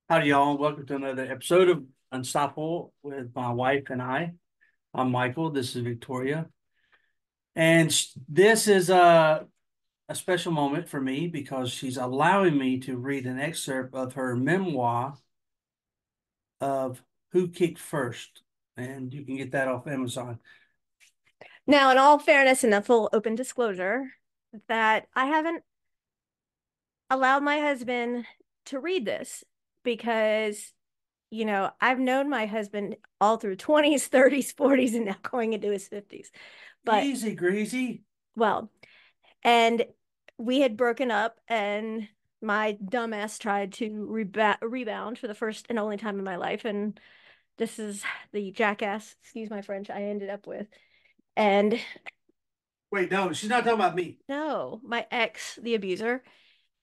Howdy, y'all. Welcome to another episode of Unstoppable with my wife and I. I'm Michael. This is Victoria. And this is a special moment for me because she's allowing me to read an excerpt of her memoir of Who Kicked First. And you can get that off Amazon. Now, in all fairness and a full open disclosure, that I haven't allowed my husband to read this because, I've known my husband all through 20s, 30s, 40s, and now going into his 50s. But, Easy, greasy. well, and we had broken up, and my dumbass tried to rebound for the first and only time in my life. And this is the jackass, excuse my French, I ended up with. And Wait, no, she's not talking about me. no, my ex, the abuser.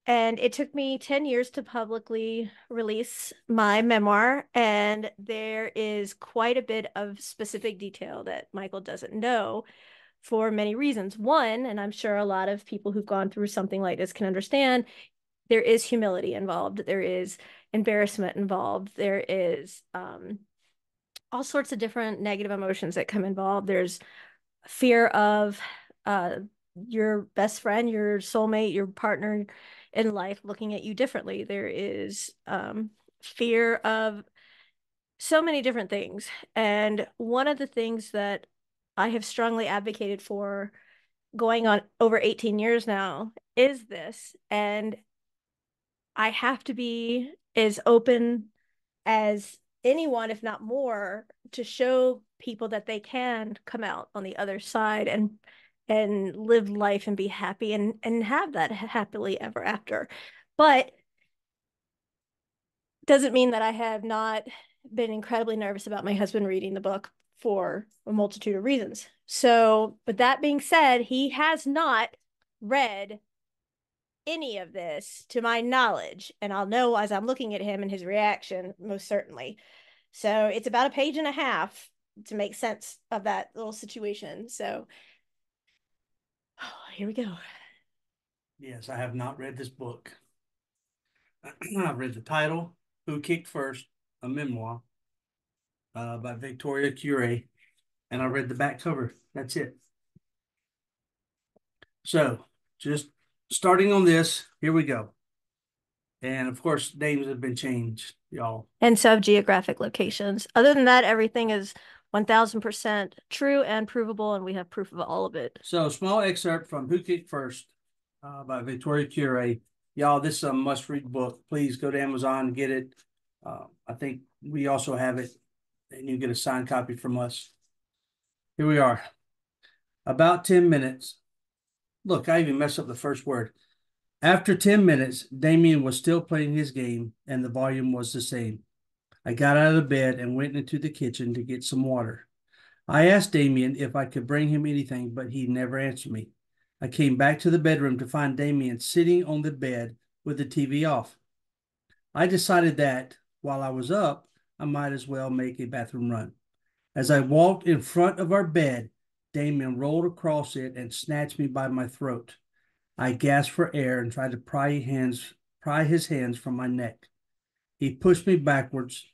And it took me 10 years to publicly release my memoir. And there is quite a bit of specific detail that Michael doesn't know for many reasons. One, and I'm sure a lot of people who've gone through something like this can understand, there is humility involved, there is embarrassment involved, there is all sorts of different negative emotions that come involved. There's fear of uh, your best friend, your soulmate, your partner in life looking at you differently. There is fear of so many different things. And one of the things that I have strongly advocated for going on over 18 years now is this. And I have to be as open as anyone, if not more, to show people that they can come out on the other side and live life and be happy and have that happily ever after. But doesn't mean that I have not been incredibly nervous about my husband reading the book for a multitude of reasons. So, with that being said, he has not read any of this to my knowledge, and I'll know as I'm looking at him and his reaction, most certainly. So it's about a page and a half to make sense of that little situation. So here we go. Yes, I have not read this book. I've read the title, Who Kicked First, a memoir by Victoria Curie, and I read the back cover. That's it. So, just starting on this, here we go. And of course, names have been changed, y'all. And sub geographic locations. Other than that, everything is 1000% true and provable, and we have proof of all of it. So, small excerpt from Who Kicked First by Victoria Curie. Y'all, this is a must read book. Please go to Amazon and get it. I think we also have it, and you get a signed copy from us. Here we are. About 10 minutes. Look, I even messed up the first word. After 10 minutes, Damien was still playing his game, and the volume was the same. I got out of bed and went into the kitchen to get some water. I asked Damien if I could bring him anything, but he never answered me. I came back to the bedroom to find Damien sitting on the bed with the TV off. I decided that, while I was up, I might as well make a bathroom run. As I walked in front of our bed, Damien rolled across it and snatched me by my throat. I gasped for air and tried to pry his hands from my neck. He pushed me backwards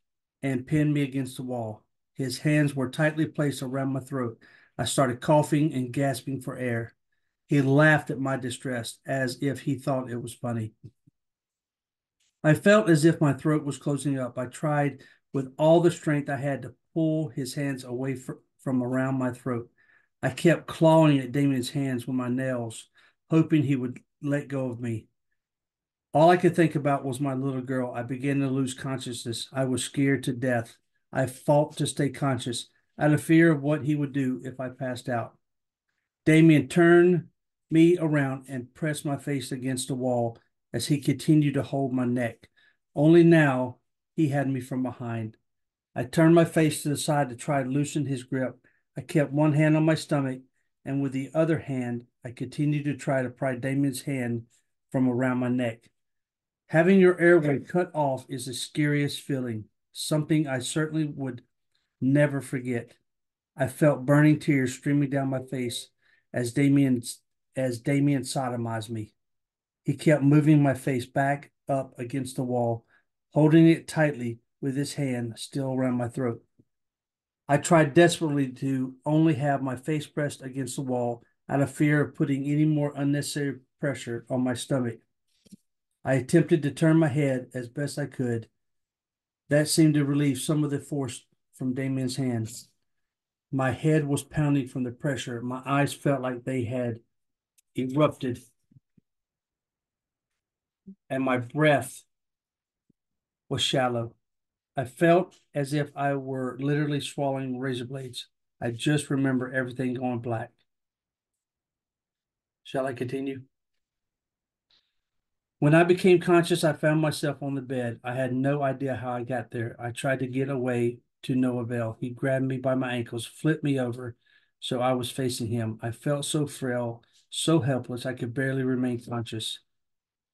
and pinned me against the wall. His hands were tightly placed around my throat. I started coughing and gasping for air. He laughed at my distress as if he thought it was funny. I felt as if my throat was closing up. I tried with all the strength I had to pull his hands away from around my throat. I kept clawing at Damien's hands with my nails, hoping he would let go of me. All I could think about was my little girl. I began to lose consciousness. I was scared to death. I fought to stay conscious out of fear of what he would do if I passed out. Damien turned me around and pressed my face against the wall as he continued to hold my neck. Only now he had me from behind. I turned my face to the side to try to loosen his grip. I kept one hand on my stomach, and with the other hand, I continued to try to pry Damien's hand from around my neck. Having your airway cut off is the scariest feeling, something I certainly would never forget. I felt burning tears streaming down my face as Damien sodomized me. He kept moving my face back up against the wall, holding it tightly with his hand still around my throat. I tried desperately to only have my face pressed against the wall out of fear of putting any more unnecessary pressure on my stomach. I attempted to turn my head as best I could. That seemed to relieve some of the force from Damien's hands. My head was pounding from the pressure. My eyes felt like they had erupted, and my breath was shallow. I felt as if I were literally swallowing razor blades. I just remember everything going black. Shall I continue? When I became conscious, I found myself on the bed. I had no idea how I got there. I tried to get away to no avail. He grabbed me by my ankles, flipped me over, so I was facing him. I felt so frail, so helpless, I could barely remain conscious.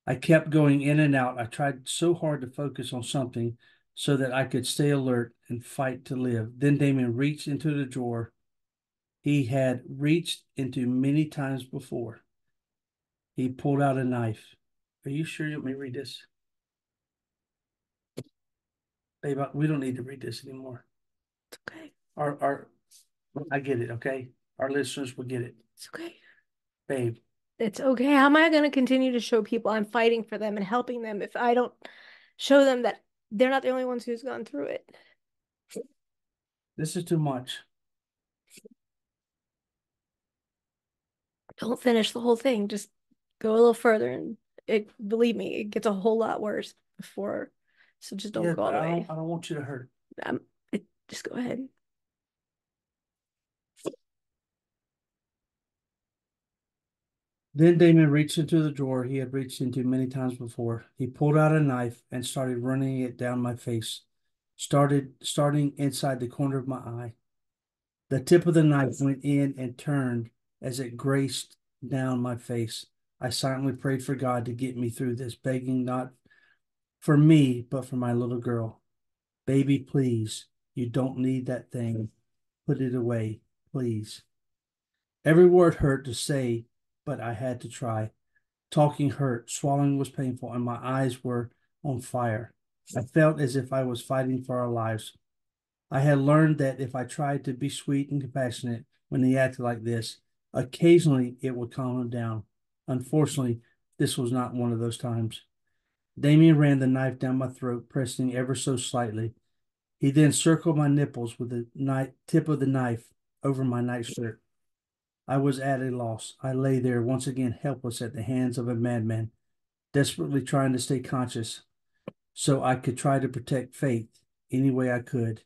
I kept going in and out. I tried so hard to focus on something so that I could stay alert and fight to live. Then Damien reached into the drawer he had reached into many times before. He pulled out a knife. Are you sure you want me to read this? Babe, we don't need to read this anymore. It's okay. Our I get it, okay? Our listeners will get it. It's okay. Babe. It's okay. How am I going to continue to show people I'm fighting for them and helping them if I don't show them that they're not the only ones who's gone through it? This is too much. Don't finish the whole thing. Just go a little further, and believe me, it gets a whole lot worse before. So just don't Yeah, go all but the I way. don't want you to hurt. Um, just go ahead. Then Damon reached into the drawer he had reached into many times before. He pulled out a knife and started running it down my face, starting inside the corner of my eye. The tip of the knife went in and turned as it grazed down my face. I silently prayed for God to get me through this, begging not for me, but for my little girl. Baby, please, you don't need that thing. Put it away, please. Every word hurt to say, but I had to try. Talking hurt, swallowing was painful, and my eyes were on fire. I felt as if I was fighting for our lives. I had learned that if I tried to be sweet and compassionate when he acted like this, occasionally it would calm him down. Unfortunately, this was not one of those times. Damien ran the knife down my throat, pressing ever so slightly. He then circled my nipples with the tip of the knife over my nightshirt. I was at a loss. I lay there once again helpless at the hands of a madman, desperately trying to stay conscious so I could try to protect Faith any way I could.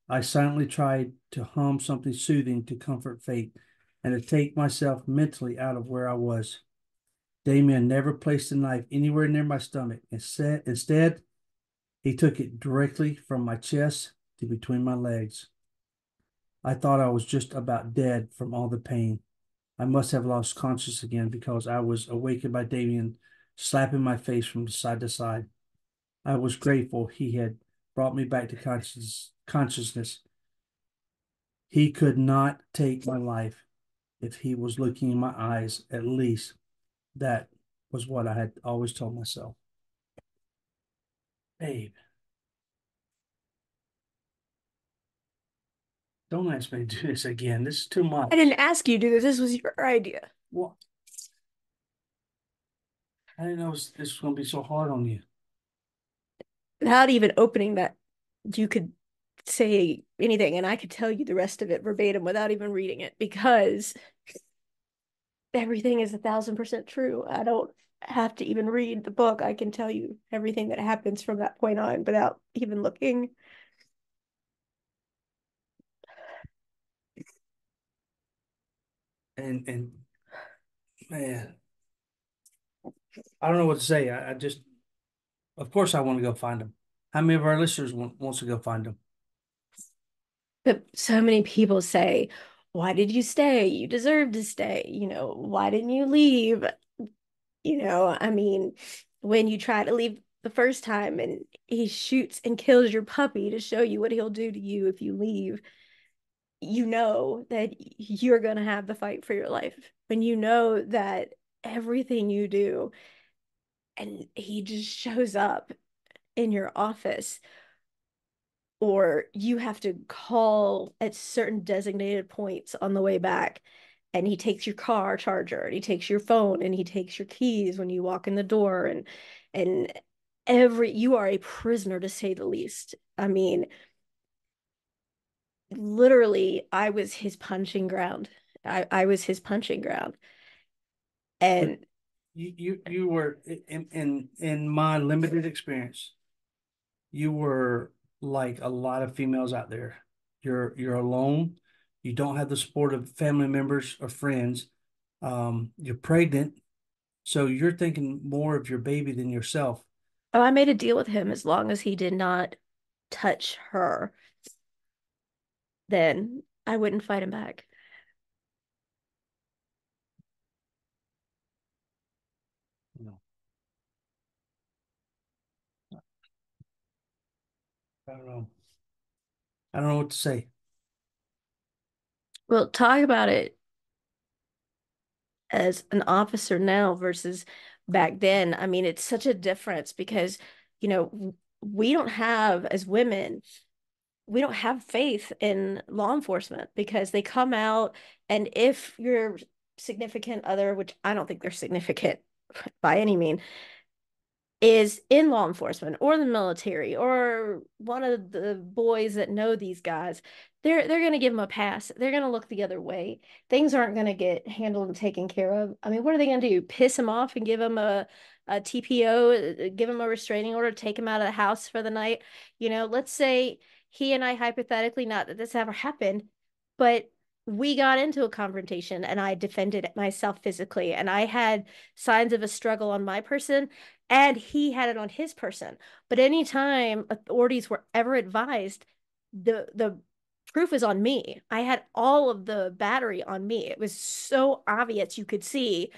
I silently tried to hum something soothing to comfort Faith and to take myself mentally out of where I was. Damien never placed the knife anywhere near my stomach. Instead, he took it directly from my chest to between my legs. I thought I was just about dead from all the pain. I must have lost consciousness again because I was awakened by Damien slapping my face from side to side. I was grateful he had brought me back to consciousness. He could not take my life if he was looking in my eyes. At least that was what I had always told myself. Babe, don't ask me to do this again. This is too much. I didn't ask you to do this. This was your idea. What? I didn't know this was going to be so hard on you. Without even opening that, you could say anything, and I could tell you the rest of it verbatim without even reading it because everything is 1,000% true. I don't have to even read the book. I can tell you everything that happens from that point on without even looking. And man, I don't know what to say. I just, of course, I want to go find him. How many of our listeners wants to go find him? But so many people say, why did you stay? You deserve to stay. Why didn't you leave? I mean, when you try to leave the first time and he shoots and kills your puppy to show you what he'll do to you if you leave, you know that you're going to have the fight for your life. When you know that everything you do, and he just shows up in your office, or you have to call at certain designated points on the way back. And he takes your car charger, and he takes your phone, and he takes your keys when you walk in the door, and you are a prisoner, to say the least. I mean, literally, I was his punching ground. I was his punching ground. But And you were in my limited experience, you were like a lot of females out there. You're alone. You don't have the support of family members or friends. You're pregnant, so you're thinking more of your baby than yourself. oh, I made a deal with him: as long as he did not touch her, then I wouldn't fight him back. No, I don't know. I don't know what to say. Well, talk about it as an officer now versus back then. I mean, it's such a difference because, you know, we don't have, as women, we don't have faith in law enforcement because they come out, and if your significant other, which I don't think they're significant by any mean, is in law enforcement or the military or one of the boys that know these guys, they're going to give them a pass. They're going to look the other way. Things aren't going to get handled and taken care of. I mean, what are they going to do? Piss him off and give him a TPO, give him a restraining order, take him out of the house for the night? You know, let's say he and I, hypothetically, not that this ever happened, but we got into a confrontation and I defended myself physically, and I had signs of a struggle on my person, and he had it on his person. But anytime authorities were ever advised, the proof is on me. I had all of the battery on me. It was so obvious, you could see.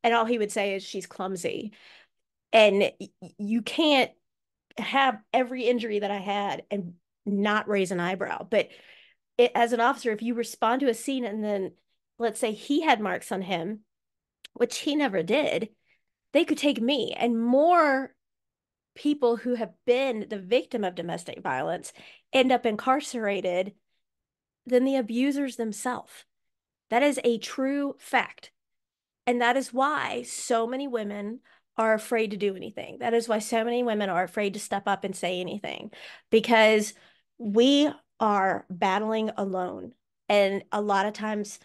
And all he would say is, she's clumsy. And you can't have every injury that I had and not raise an eyebrow. But as an officer, if you respond to a scene and then, let's say he had marks on him, which he never did, they could take me. And more people who have been the victim of domestic violence end up incarcerated than the abusers themselves. That is a true fact. And that is why so many women are afraid to do anything. That is why so many women are afraid to step up and say anything, because we are battling alone. And a lot of times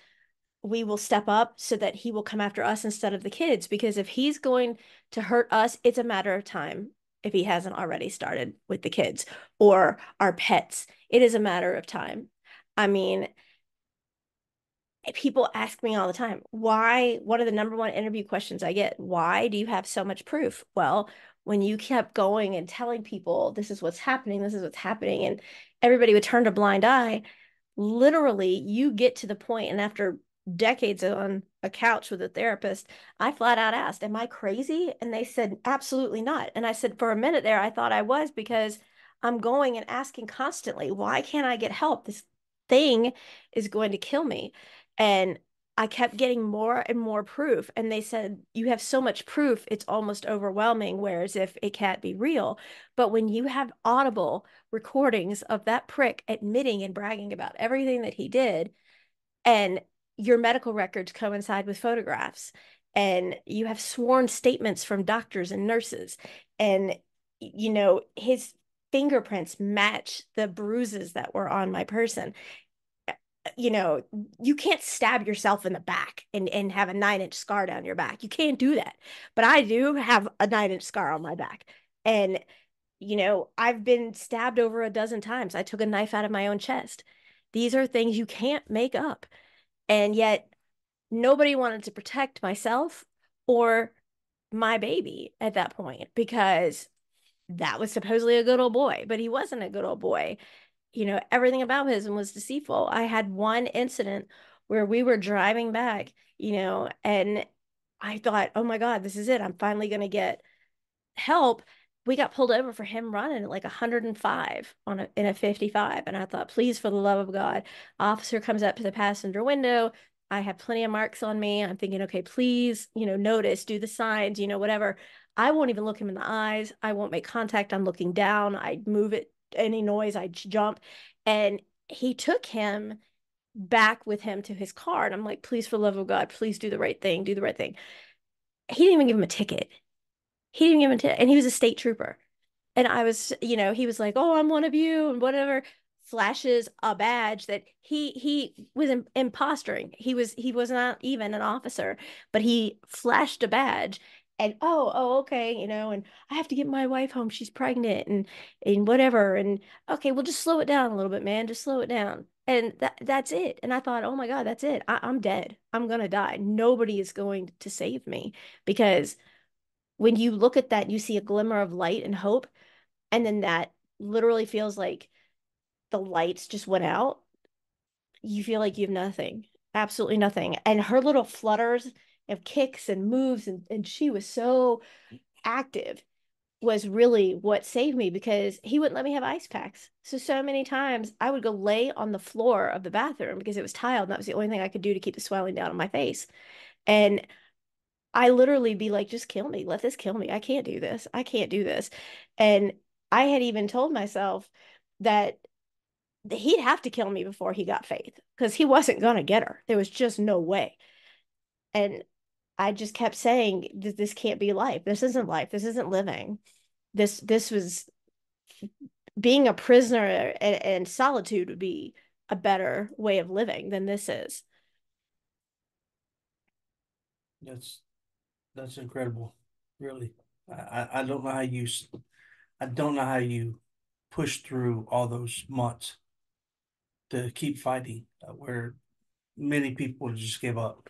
we will step up so that he will come after us instead of the kids, because if he's going to hurt us, it's a matter of time. If he hasn't already started with the kids or our pets, it is a matter of time. I mean, people ask me all the time, why? What are the number one interview questions I get? Why do you have so much proof? Well, when you kept going and telling people, this is what's happening, this is what's happening, and everybody would turn a blind eye, literally you get to the point, and after decades on a couch with a therapist, I flat out asked, am I crazy? And they said, absolutely not. And I said, for a minute there, I thought I was, because I'm going and asking constantly, why can't I get help? This thing is going to kill me. And I kept getting more and more proof. And they said, you have so much proof, it's almost overwhelming, whereas if it can't be real. But when you have audible recordings of that prick admitting and bragging about everything that he did, and your medical records coincide with photographs, and you have sworn statements from doctors and nurses, and his fingerprints match the bruises that were on my person, you know, you can't stab yourself in the back and have a 9-inch scar down your back. You can't do that. But I do have a 9-inch scar on my back. And, I've been stabbed over a dozen times. I took a knife out of my own chest. These are things you can't make up. And yet, nobody wanted to protect myself or my baby at that point, because that was supposedly a good old boy, but he wasn't a good old boy. Everything about him was deceitful. I had one incident where we were driving back, and I thought, oh my God, this is it. I'm finally going to get help. We got pulled over for him running at like 105 in a 55. And I thought, please, for the love of God, officer comes up to the passenger window, I have plenty of marks on me. I'm thinking, okay, please, notice, do the signs, whatever. I won't even look him in the eyes. I won't make contact. I'm looking down. I move it, any noise, I jump. And he took him back with him to his car. And I'm like, please, for the love of God, please do the right thing. Do the right thing. He didn't even give him a ticket. He didn't give him a ticket. And he was a state trooper. And I was, he was like, "Oh, I'm one of you," and whatever, flashes a badge that he was impostering. He was not even an officer, but he flashed a badge. And oh, okay, and I have to get my wife home. She's pregnant and whatever. And okay, well, just slow it down a little bit, man. Just slow it down. And that's it. And I thought, oh my God, that's it. I'm dead. I'm gonna die. Nobody is going to save me because when you look at that, you see a glimmer of light and hope, and then that literally feels like the lights just went out. You feel like you have nothing, absolutely nothing. And her little flutters of kicks and moves, and she was so active, was really what saved me because he wouldn't let me have ice packs. So many times I would go lay on the floor of the bathroom because it was tiled, and that was the only thing I could do to keep the swelling down on my face. And I literally be like, just kill me. Let this kill me. I can't do this. I can't do this. And I had even told myself that he'd have to kill me before he got Faith because he wasn't going to get her. There was just no way. And I just kept saying, this can't be life. This isn't life. This isn't living. This was being a prisoner, and solitude would be a better way of living than this is. That's that's incredible, really. I don't know how I don't know how you push through all those months to keep fighting, where many people just give up.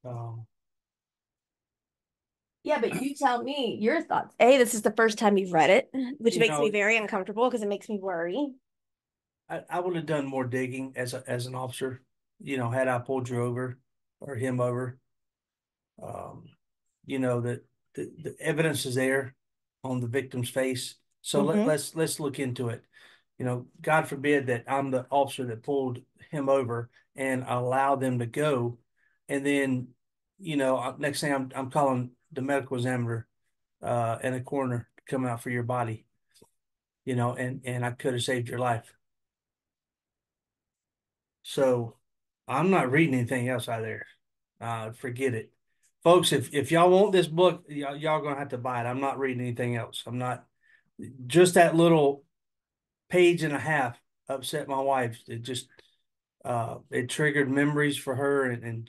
Um, Yeah, but you tell me your thoughts. A, this is the first time you've read it, which you makes me know, very uncomfortable because it makes me worry. I would have done more digging as an officer. Had I pulled you over or him over, um, that the evidence is there on the victim's face. So Mm-hmm. let's look into it. God forbid that I'm the officer that pulled him over and allow them to go, and then next thing I'm calling the medical examiner and a coroner to come out for your body. And I could have saved your life. So I'm not reading anything else out there. Forget it. Folks, if y'all want this book, y'all gonna have to buy it. I'm not reading anything else. I'm not just that little page and a half upset my wife. It triggered memories for her, and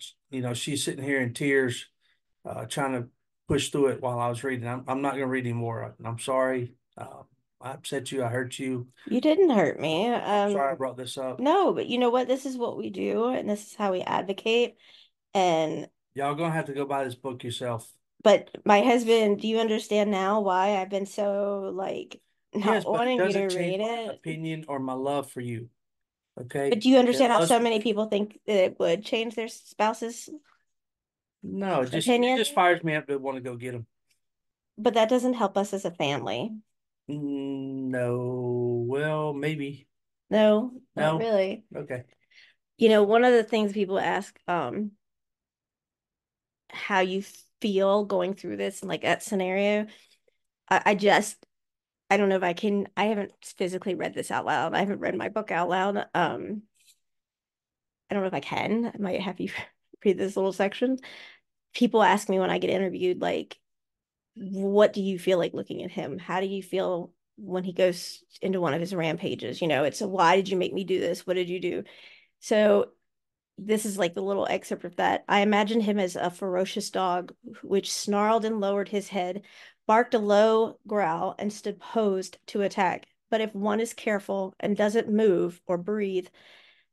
she's sitting here in tears, trying to push through it while I was reading. I'm not gonna read anymore. I'm sorry. I upset you. I hurt you. You didn't hurt me. Sorry I brought this up. No, but you know what? This is what we do, and this is how we advocate. And Y'all gonna have to go buy this book yourself. but my husband, do you understand now why I've been so like Yes, not but it wanting you to doesn't change read my it? opinion or my love for you. But Okay. do you understand how Unless so many people think that it would change their spouse's no, it opinion? just fires me up to want to go get them. But that doesn't help us as a family. No, well, maybe. No, not No. really. Okay. One of the things people ask, how you feel going through this and like that scenario. I just I don't know if I can. I haven't physically read this out loud. I haven't read my book out loud. I don't know if I can. I might have you read this little section. People ask me when I get interviewed, like, what do you feel like looking at him? How do you feel when he goes into one of his rampages? It's a, why did you make me do this? What did you do? So this is like the little excerpt of that. I imagine him as a ferocious dog which snarled and lowered his head, barked a low growl, and stood posed to attack. But if one is careful and doesn't move or breathe,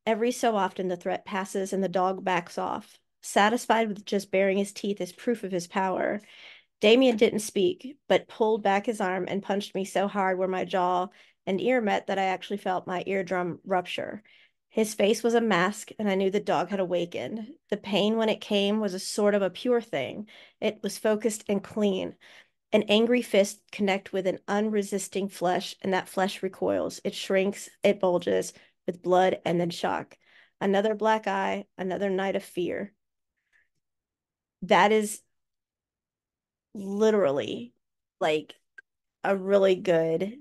every so often the threat passes and the dog backs off, satisfied with just baring his teeth as proof of his power. Damien didn't speak, but pulled back his arm and punched me so hard where my jaw and ear met that I actually felt my eardrum rupture. His face was a mask, and I knew the dog had awakened. The pain, when it came, was a sort of a pure thing. It was focused and clean. An angry fist connect with an unresisting flesh, and that flesh recoils. It shrinks, it bulges with blood and then shock. another black eye, another night of fear. That is literally like a really good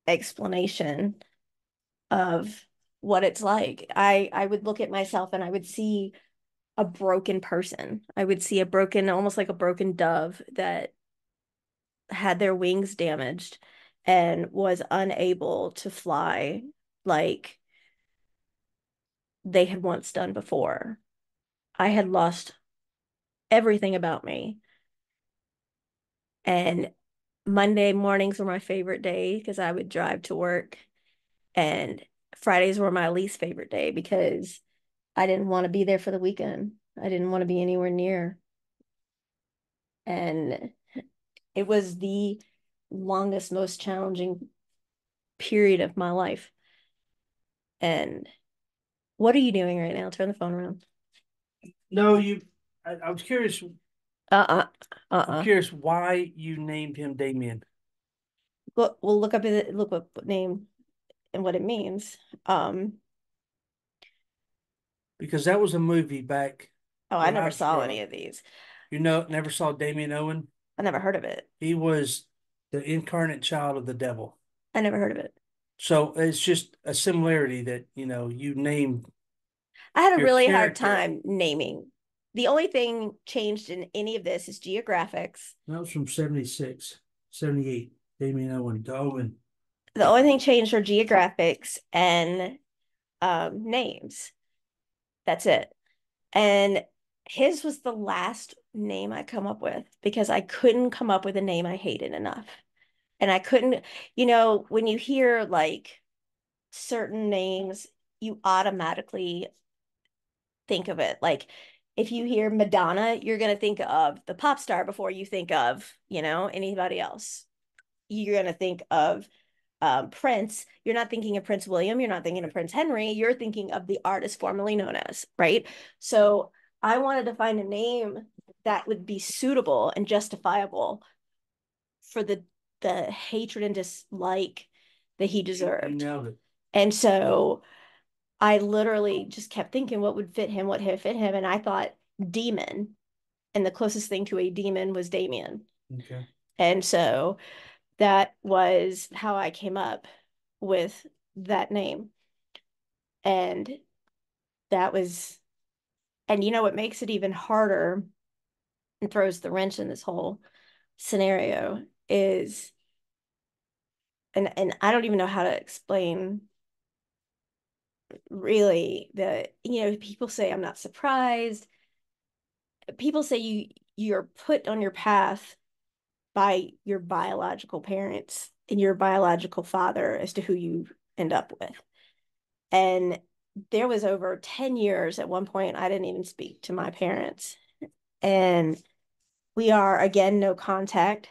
explanation of what it's like. I would look at myself and I would see a broken person. I would see a broken, almost like a broken dove that had their wings damaged and was unable to fly like they had once done before. I had lost everything about me. And Monday mornings were my favorite day because I would drive to work, and Fridays were my least favorite day because I didn't want to be there for the weekend. I didn't want to be anywhere near. And it was the longest, most challenging period of my life. And what are you doing right now? Turn the phone around. No, I was curious. Uh-uh. I'm Uh-uh. curious why you named him Damien. We'll look up it, look up name and what it means. Um, Because that was a movie back oh, I when I never was saw growing any up. of these. Never saw Damien Owen. I never heard of it. He was the incarnate child of the devil. I never heard of it. So it's just a similarity that, you name I had a your really hard character. time naming. The only thing changed in any of this is geographics. That was from 76, 78. Damien Owen, the Owen. The only thing changed are geographics and names. That's it. And his was the last name I come up with because I couldn't come up with a name I hated enough. And I couldn't, when you hear like certain names, you automatically think of it. Like if you hear Madonna, you're going to think of the pop star before you think of, anybody else. You're going to think of Prince. You're not thinking of Prince William. You're not thinking of Prince Henry. You're thinking of the artist formerly known as, right? So I wanted to find a name that would be suitable and justifiable for the hatred and dislike that he You deserved. nailed it. And so I literally just kept thinking what would fit him, what would fit him. And I thought demon. And the closest thing to a demon was Damien. Okay. And so that was how I came up with that name. And that was, and what makes it even harder and throws the wrench in this whole scenario is, and I don't even know how to explain really that, people say I'm not surprised. People say you're put on your path by your biological parents and your biological father as to who you end up with. And there was over 10 years at one point I didn't even speak to my parents. And we are again no contact.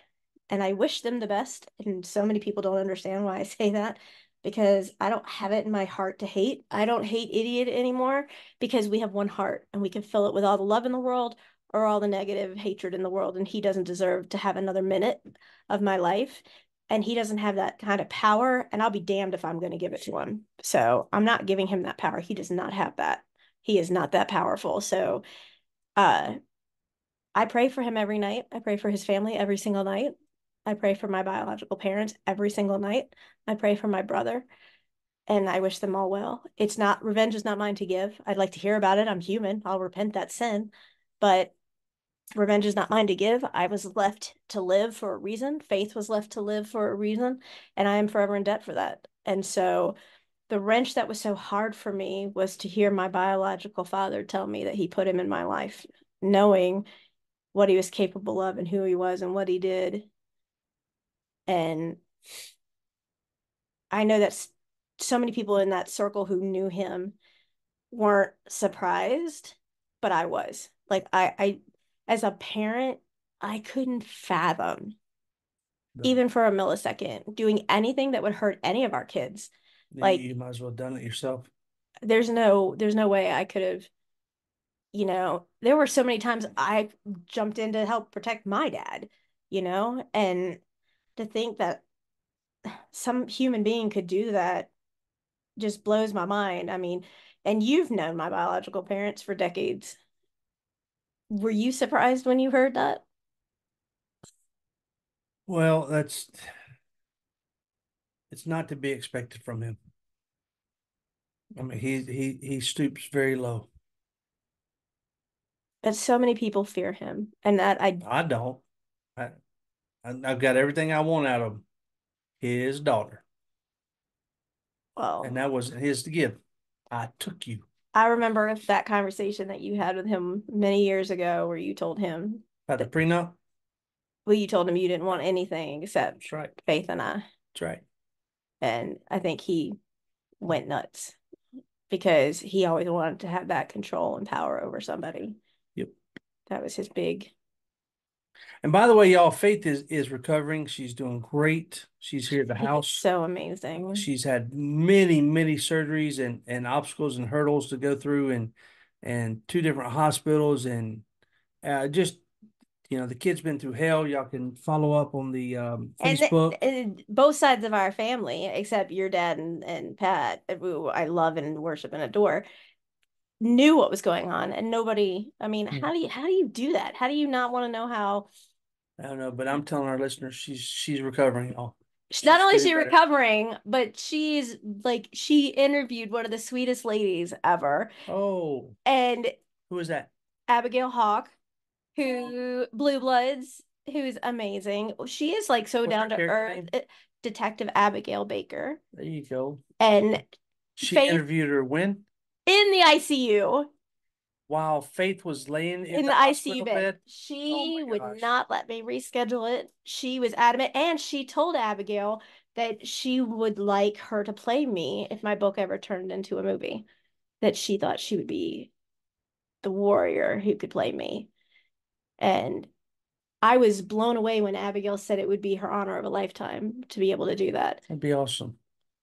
And I wish them the best. And so many people don't understand why I say that because I don't have it in my heart to hate. I don't hate idiot anymore because we have one heart and we can fill it with all the love in the world or all the negative hatred in the world. And he doesn't deserve to have another minute of my life. And he doesn't have that kind of power. And I'll be damned if I'm going to give it to him. So I'm not giving him that power. He does not have that. He is not that powerful. So, uh, I pray for him every night. I pray for his family every single night. I pray for my biological parents every single night. I pray for my brother and I wish them all well. It's not, revenge is not mine to give. I'd like to hear about it. I'm human. I'll repent that sin, but revenge is not mine to give. I was left to live for a reason. Faith was left to live for a reason, and I am forever in debt for that. And so the wrench that was so hard for me was to hear my biological father tell me that he put him in my life, knowing what he was capable of and who he was and what he did. And I know that so many people in that circle who knew him weren't surprised, but I was. Like I as a parent, I couldn't fathom, No. even for a millisecond, doing anything that would hurt any of our kids. Like You might as well have done it yourself. there's no way I could have, there were so many times I jumped in to help protect my dad, and to think that some human being could do that just blows my mind. I mean, and you've known my biological parents for decades. Were you surprised when you heard that? Well, it's not to be expected from him. I mean, he stoops very low. That so many people fear him, and that I I don't. I, I've got everything I want out of his daughter, and well, that wasn't his to give. I took you. I remember that conversation that you had with him many years ago, where you told him About the that, prenup? well, you told him you didn't want anything except That's right. Faith and I, That's right. and I think he went nuts because he always wanted to have that control and power over somebody. Yep. That was his big. And by the way, y'all, Faith is recovering. She's doing great. She's here at the house. So amazing. She's had many surgeries and obstacles and hurdles to go through and two different hospitals and just the kid's been through hell. Y'all can follow up on the Facebook. And both sides of our family, except your dad and Pat, who I love and worship and adore, knew what was going on, and nobody. I mean, Yeah. how do you do that? How do you not want to know how? I don't know, but I'm telling our listeners she's recovering, y'all. Not She's only is getting she better. recovering, but she's like she interviewed one of the sweetest ladies ever, Oh, and who is that? Abigail Hawk, who Blue Bloods, who's amazing. She is like so What's her down to character earth. name? Detective Abigail Baker. There you go. And She Faith interviewed her when? in the ICU, While Faith was laying in in the the ICU hospital bed. bed. Oh She my would gosh. not let me reschedule it. She was adamant, and she told Abigail that she would like her to play me if my book ever turned into a movie, that she thought she would be the warrior who could play me. And I was blown away when Abigail said it would be her honor of a lifetime to be able to do that. That'd be awesome.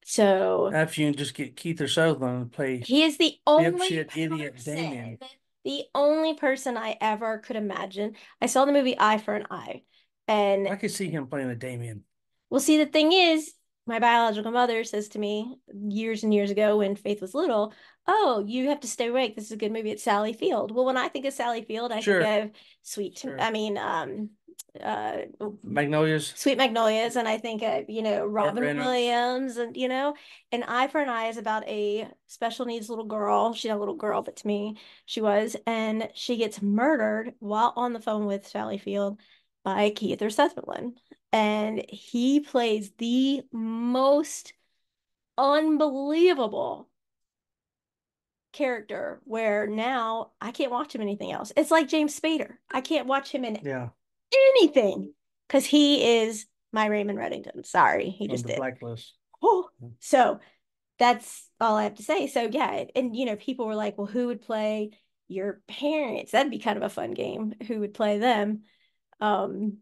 So If you can just get Keith or Sutherland to play he is dipshit idiot Damien. the only person I ever could imagine. I saw the movie Eye for an Eye, and I could see him playing a Damien. well, see, the thing is, my biological mother says to me years and years ago when Faith was little, "Oh, you have to stay awake. This is a good movie. It's Sally Field." Well, when I think of Sally Field, I think Sure, of Sweet, sure. I mean, uh, Magnolias. Sweet Magnolias, and I think of, Robin Reynolds. Williams, and, An Eye for an Eye is about a special needs little girl. She's not a little girl, but to me, she was, and she gets murdered while on the phone with Sally Field by Keith or Sutherland. And he plays the most unbelievable character where now I can't watch him in anything else. It's like James Spader. I can't watch him in Yeah, anything because he is my Raymond Reddington. Sorry, he from just the did. Blacklist. Oh, so that's all I have to say. So yeah, and people were like, well, who would play your parents? That'd be kind of a fun game. Who would play them? Um,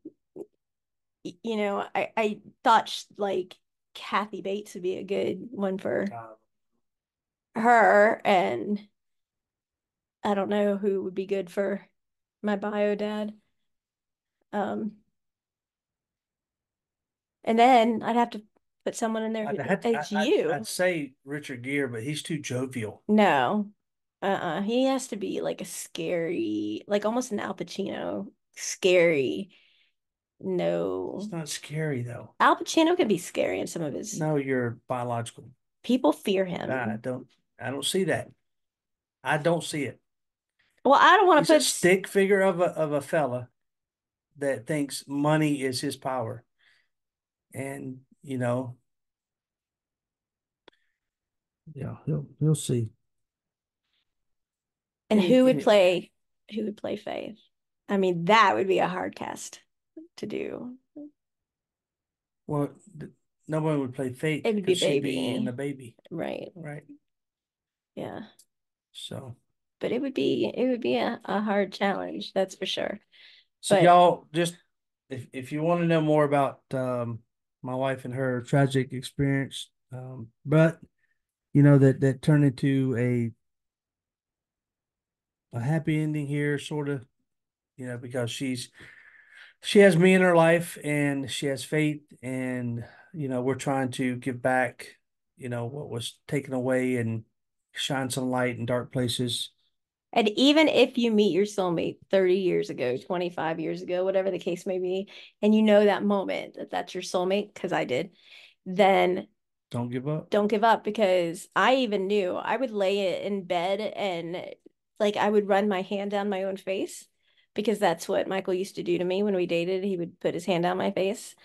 I thought like Kathy Bates would be a good one for her, and I don't know who would be good for my bio dad. Um, and then I'd have to put someone in there I'd, who had, it's I'd you. say Richard Gere, but he's too jovial. No. He has to be like a scary, like almost an Al Pacino, scary. It's No. not scary though. Al Pacino can be scary in some of his No, you're biological. people fear I him. don't. I don't see that. I don't see it. Well, I don't want He's to a put stick figure of a fella that thinks money is his power, and yeah, he'll see. and who would play Faith? I mean, that would be a hard cast to do. Well, no one would play Fate It would be because she'd be in the baby. baby, Right. right? Yeah. So, But it would be a hard challenge, that's for sure. so But y'all just if you want to know more about my wife and her tragic experience, but that turned into a happy ending here, sort of, because she has me in her life and she has faith and we're trying to give back what was taken away and shine some light in dark places. And even if you meet your soulmate 30 years ago, 25 years ago, whatever the case may be, and you know that moment that that's your soulmate, because I did, then Don't give up. don't give up, because I even knew I would lay in bed and like I would run my hand down my own face because that's what Michael used to do to me when we dated. He would put his hand down my face.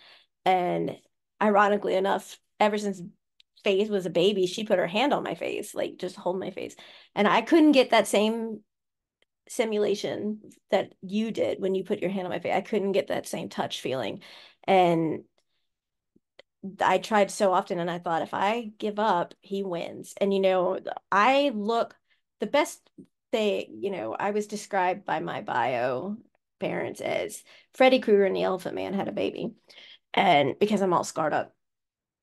And ironically enough, ever since Faith was a baby, she put her hand on my face, like just hold my face. And I couldn't get that same simulation that you did when you put your hand on my face. I couldn't get that same touch feeling. And I tried so often and I thought if I give up, he wins. And I look the best I was described by my bio parents as Freddy Krueger and the Elephant Man had a baby. And because I'm all scarred up.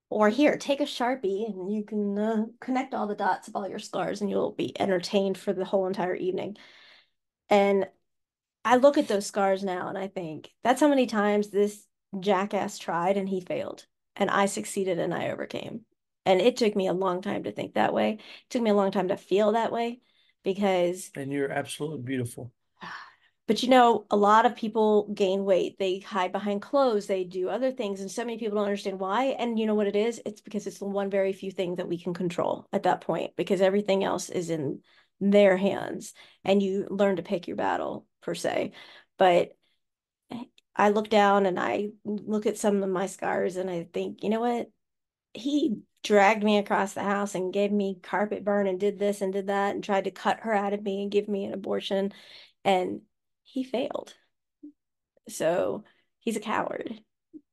Or here, take a Sharpie and you can connect all the dots of all your scars and you'll be entertained for the whole entire evening. And I look at those scars now and I think that's how many times this jackass tried and he failed. And I succeeded and I overcame. And it took me a long time to think that way. It took me a long time to feel that way because And you're absolutely beautiful. but a lot of people gain weight. They hide behind clothes. They do other things. And so many people don't understand why. And you know what it is? It's because it's the one very few thing that we can control at that point, because everything else is in their hands. And you learn to pick your battle, per se. But I look down and I look at some of my scars and I think, you know what? He dragged me across the house and gave me carpet burn and did this and did that and tried to cut her out of me and give me an abortion. And he failed. So he's a coward.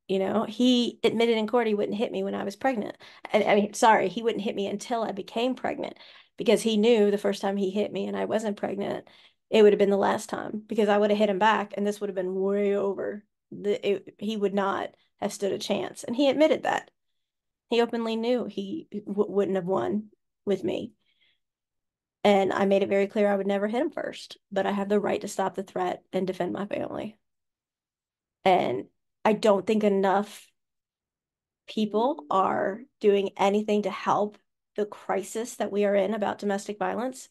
He admitted in court he wouldn't hit me when I was pregnant. I mean, sorry, he wouldn't hit me until I became pregnant because he knew the first time he hit me and I wasn't pregnant, it would have been the last time because I would have hit him back and this would have been way over. He would not have stood a chance. And he admitted that. He openly knew he wouldn't have won with me. And I made it very clear I would never hit him first, but I have the right to stop the threat and defend my family. And I don't think enough people are doing anything to help the crisis that we are in about domestic violence.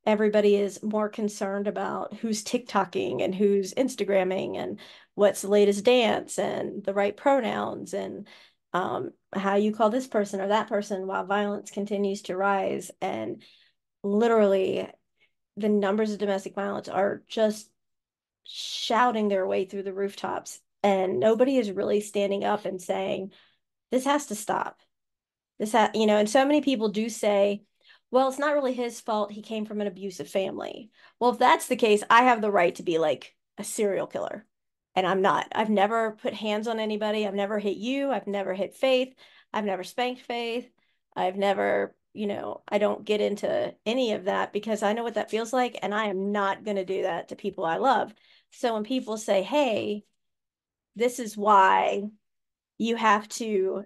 Everybody is more concerned about who's TikToking and who's Instagramming and what's the latest dance and the right pronouns and how you call this person or that person while violence continues to rise. And literally, the numbers of domestic violence are just shouting their way through the rooftops. And nobody is really standing up and saying, this has to stop. And so many people do say, well, it's not really his fault. He came from an abusive family. Well, if that's the case, I have the right to be like a serial killer. And I'm not. I've never put hands on anybody. I've never hit you. I've never hit Faith. I've never spanked Faith. I've never, I don't get into any of that because I know what that feels like. And I am not going to do that to people I love. So when people say, hey, this is why you have to,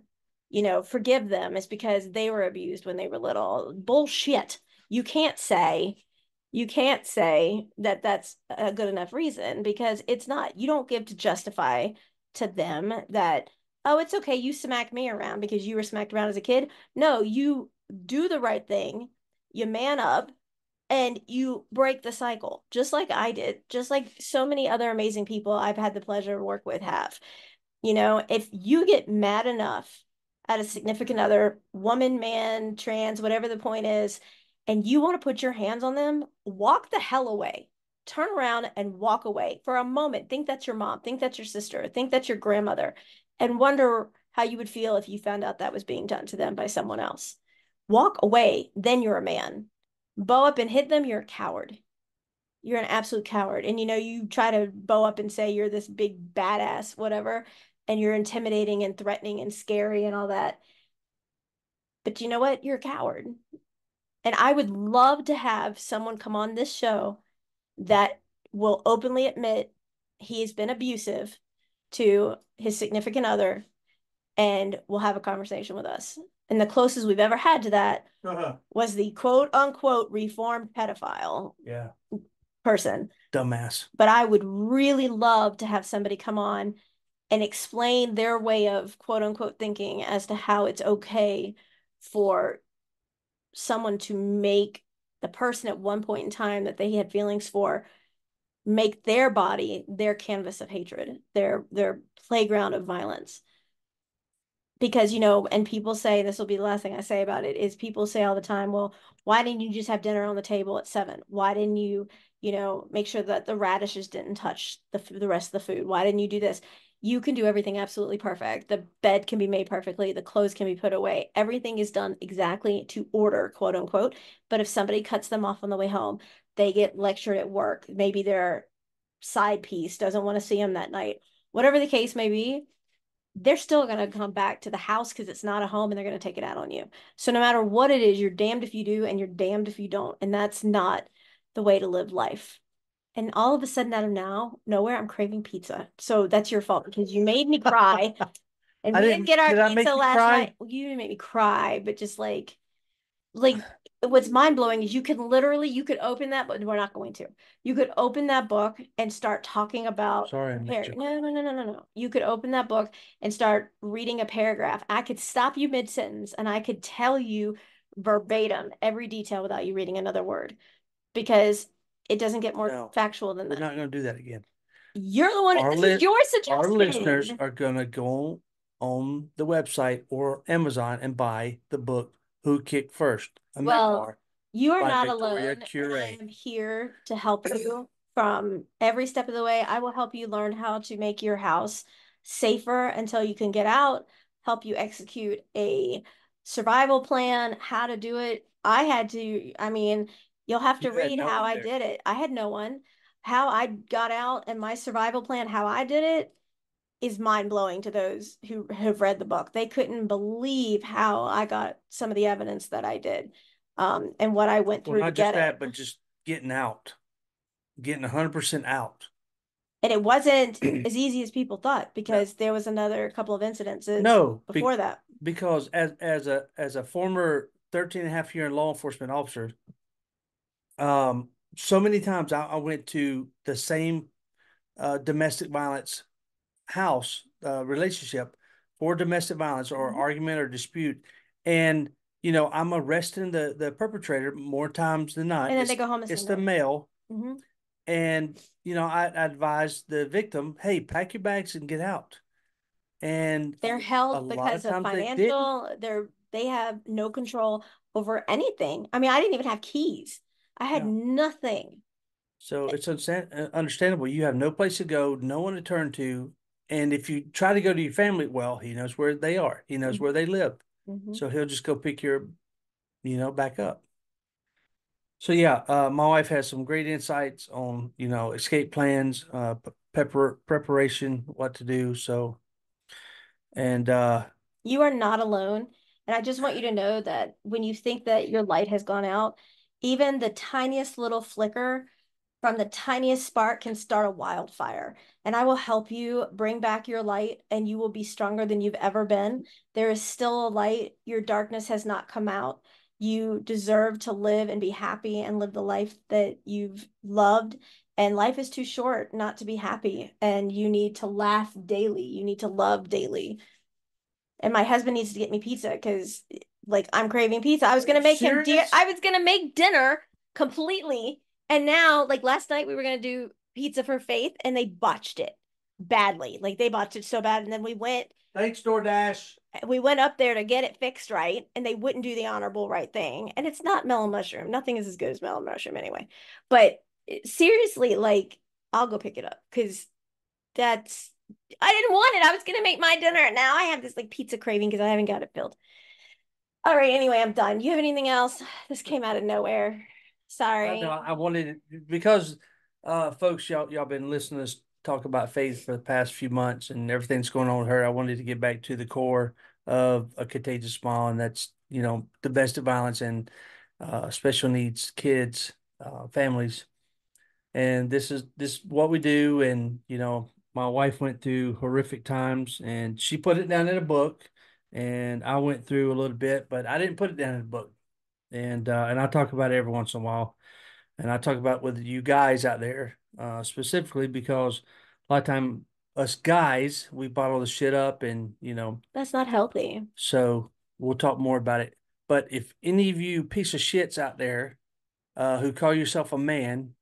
forgive them, is because they were abused when they were little. Bullshit. You can't say, that that's a good enough reason because it's not. You don't give to justify to them that, oh, it's okay, you smack me around because you were smacked around as a kid. No, you do the right thing, you man up, and you break the cycle, just like I did, just like so many other amazing people I've had the pleasure to work with have. If you get mad enough at a significant other, woman, man, trans, whatever the point is, and you want to put your hands on them, walk the hell away. Turn around and walk away for a moment. Think that's your mom, think that's your sister, think that's your grandmother, and wonder how you would feel if you found out that was being done to them by someone else. Walk away, then you're a man. Bow up and hit them, you're a coward. You're an absolute coward. And you try to bow up and say you're this big badass, whatever, and you're intimidating and threatening and scary and all that. But you know what? You're a coward. And I would love to have someone come on this show that will openly admit he's been abusive to his significant other and will have a conversation with us. And the closest we've ever had to that was the quote unquote reformed pedophile. Yeah. Person. Dumbass. But I would really love to have somebody come on and explain their way of quote unquote thinking as to how it's okay for someone to make the person at one point in time that they had feelings for make their body their canvas of hatred, their playground of violence. Because, and people say, this will be the last thing I say about it, is people say all the time, well, why didn't you just have dinner on the table at 7? Why didn't you, make sure that the radishes didn't touch the rest of the food? Why didn't you do this? You can do everything absolutely perfect. The bed can be made perfectly. The clothes can be put away. Everything is done exactly to order, quote unquote. But if somebody cuts them off on the way home, they get lectured at work. Maybe their side piece doesn't want to see them that night. Whatever the case may be, they're still going to come back to the house because it's not a home and they're going to take it out on you. So no matter what it is, you're damned if you do and you're damned if you don't. And that's not the way to live life. And all of a sudden, out of nowhere, I'm craving pizza. So that's your fault because you made me cry. And I we didn't didn't, get our did I pizza make you last cry? night. Well, you didn't make me cry, but just like what's mind blowing is you could open that, but we're not going to. You could open that book and start talking about Sorry, I missed you. no. You could open that book and start reading a paragraph. I could stop you mid sentence and I could tell you verbatim every detail without you reading another word because it doesn't get more No, factual than we're that. not going to do that again. You're the one. Our This is lit, your our listeners suggestion. are going to go on the website or Amazon and buy the book Who Kicked First, a Well, memoir you are by not Victoria alone, and I Curie. am here to help you from every step of the way. I will help you learn how to make your house safer until you can get out, help you execute a survival plan, how to do it. I mean, you'll have to You had read no how one I there. did it. I had no one. How I got out and my survival plan, how I did it is mind blowing to those who have read the book. They couldn't believe how I got some of the evidence that I did, and what I went Well, through to not just get that, it. but just getting out, getting 100% out. And it wasn't as easy as people thought because there was another couple of incidences No, before that. because as a former 13 and a half year law enforcement officer, so many times I went to the same domestic violence house relationship for domestic violence or Mhm. argument or dispute, and I'm arresting the perpetrator more times than not. And then they It's go home the it's same the day. male, Hmm. and I advise the victim, hey, pack your bags and get out. And They're a held lot because of of times they didn't. financial, they have no control over anything. I mean, I didn't even have keys. I had Yeah. nothing. So it's understandable. You have no place to go, no one to turn to. And if you try to go to your family, well, he knows where they are. He knows where they live. Mm-hmm. So he'll just go pick your, back up. So yeah, my wife has some great insights on, escape plans, preparation, what to do. So, and You are not alone. And I just want you to know that when you think that your light has gone out, even the tiniest little flicker from the tiniest spark can start a wildfire. And I will help you bring back your light, and you will be stronger than you've ever been. There is still a light. Your darkness has not come out. You deserve to live and be happy and live the life that you've loved. And life is too short not to be happy. And you need to laugh daily. You need to love daily. And my husband needs to get me pizza because like I'm craving pizza. I was gonna make him serious? I was gonna make dinner completely. And now, like last night, we were gonna do pizza for Faith and they botched it badly. Like they botched it so bad. And then Thanks, DoorDash. we went up there to get it fixed right, and they wouldn't do the honorable right thing. And it's not melon mushroom. Nothing is as good as melon mushroom anyway. But seriously, like I'll go pick it up because that's I didn't want it. I was gonna make my dinner. And now I have this like pizza craving because I haven't got it filled. All right, anyway, I'm done. You have anything else? This came out of nowhere. I know Sorry. I wanted because folks, y'all been listening to us talk about Faith for the past few months and everything's going on with her. I wanted to get back to the core of a contagious smile, and that's domestic violence and special needs kids, families. And this what we do. And my wife went through horrific times, and she put it down in a book, and I went through a little bit, but I didn't put it down in a book. And I talk about it every once in a while, and I talk about with you guys out there, specifically because a lot of time us guys we bottle the shit up, and That's not healthy. so we'll talk more about it But if any of you piece of shits out there who call yourself a man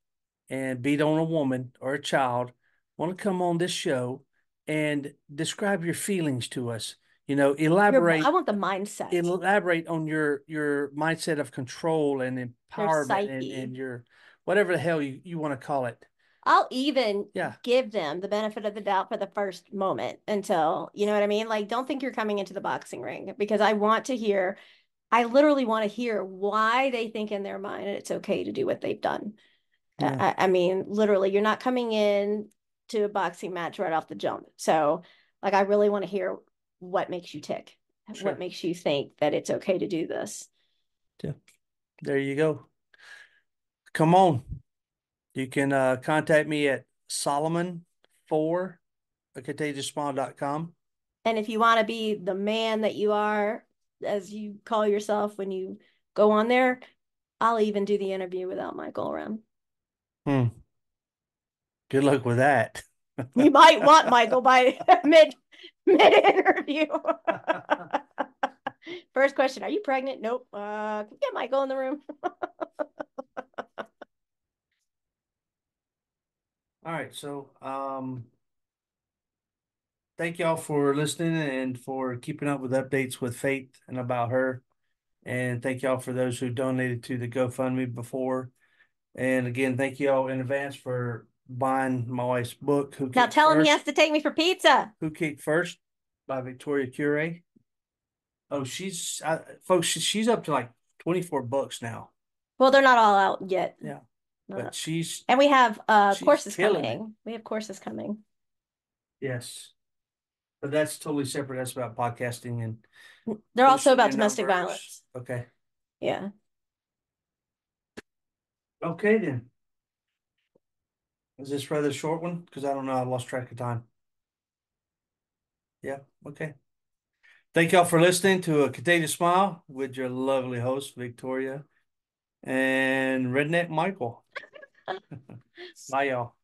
and beat on a woman or a child want to come on this show and describe your feelings to us, I elaborate want the mindset, elaborate on your mindset of control and their empowerment psyche. and your whatever the hell you want to call it. I'll even Yeah. give them the benefit of the doubt for the first moment until, you know what I mean? Like, don't think you're coming into the boxing ring because I literally want to hear why they think in their mind it's okay to do what they've done. Yeah. I mean, literally, you're not coming in to a boxing match right off the jump. So, like, I really want to hear what makes you tick, what Sure. makes you think that it's okay to do this. Yeah. There you go. Come on. You can contact me at Solomon4 at contagiousmile.com. And if you want to be the man that you are, as you call yourself when you go on there, I'll even do the interview without Michael around. Hmm. Good luck with that. You might want Michael by mid interview. First question: are you pregnant? Nope. Can we get Michael in the room? All right, so thank y'all for listening and for keeping up with updates with Faith and about her. And thank y'all for those who donated to the GoFundMe before. And again, thank y'all in advance for buying my wife's book, Now tell him he has to take me for pizza. Who Kicked First by Victoria Curie. Oh, folks, she's up to like 24 books now. Well, they're not all out yet. Yeah. But she's and we have courses killing it. coming. We have courses coming. Yes. But that's totally separate. That's about podcasting and they're also about your domestic numbers. Violence. Okay. Yeah. Okay then. Is this rather short one? Because I don't know. I lost track of time. Yeah. Okay. Thank y'all for listening to A Contagious Smile with your lovely host, Victoria and Redneck Michael. Bye, y'all.